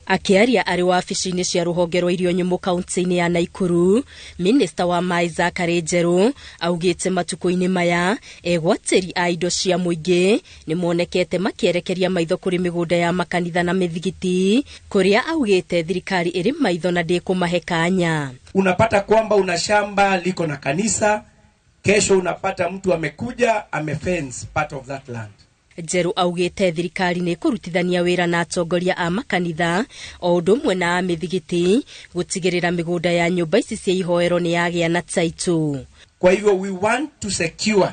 Akiaria arĩ wabici-inĩ cia rũhonge rwa irio nyũmũ kaunti-inĩ ya Naikuru, Minista wa Mai Zakari Njerũ augĩte matukũ-inĩ maya egwatĩri a indo cia mũingĩ nĩmonekete makĩerekeria maitho kũrĩ mĩgũnda ya makanitha na mĩthigiti, kũrĩa augĩte thirikari ĩrĩ maitho na ndĩkũmahe kanya. Unapata kwamba una shamba liko na kanisa, kesho unapata mtu amekuja amefence part of that land. Njerũ augĩte thirikari nĩ kũrutithania wĩra na atongoria a makanitha o ũndũ ũmwe na mĩthigiti gũtigĩrĩra mĩgũnda ya nyũmba ici cia ihoero nĩ yagĩa na title. Kwa hivyo we want to secure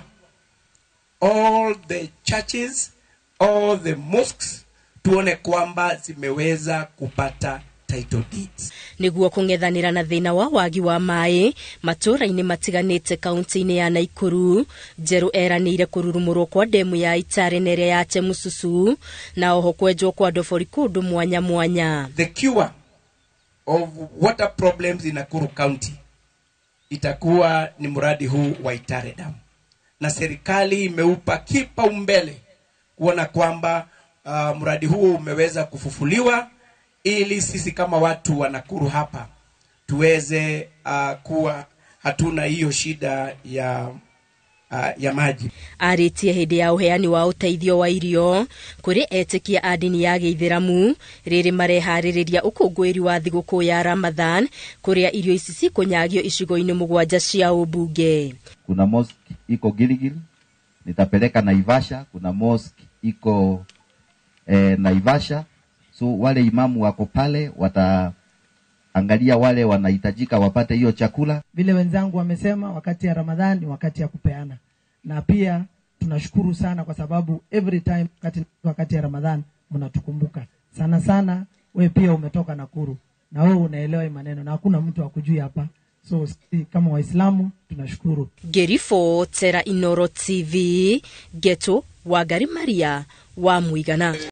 all the churches, all the mosques, tuone kwamba zimeweza kupata title deeds. Nĩguo kũng'ethanĩra na thĩna wa wagi wa maĩ matũũra-inĩ matiganĩte kaunti-inĩ ya Naikuru, Njerũ eranĩire kũrurumũrwo kwa ndemu ya Itare na ĩrĩa ya Chemususu na oho kwenjwo kwa ndobori kũndũ mwanya mwanya. The cure of water problems in Nakuru County itakuwa ni mradi huu wa Itare Dam, na serikali imeupa kipaumbele kuona kwamba mradi huu umeweza kufufuliwa ili sisi kama watu wa Nakuru hapa tuweze kuwa hatuna hiyo shida ya maji. Arĩtie hĩndĩ ya ũheani wa ũteithio wa irio kũrĩ etĩkia a ndini ya Gĩithĩramu rĩrĩ mareharĩrĩria ũkũngũĩri wa thigũkũ ya Ramadhan, kũrĩa irio ici cikũnyagio icigo-inĩ mũgwanja cia ũmbunge. Kuna mosque iko Gilgil, nitapeleka Naivasha. Kuna mosque iko Naivasha. So wale imamu wako pale wataangalia wale wanahitajika wapate hiyo chakula. Vile wenzangu wamesema, wakati ya Ramadhani wakati ya kupeana. Na pia tunashukuru sana kwa sababu every time wakati ya Ramadhani mnatukumbuka. Sana sana wewe pia umetoka Nakuru na wewe unaelewa maneno na hakuna mtu akujui hapa. So kama Waislamu tunashukuru. Gerifo Tera Inoro TV, Geto Wagari Maria wa Muigana.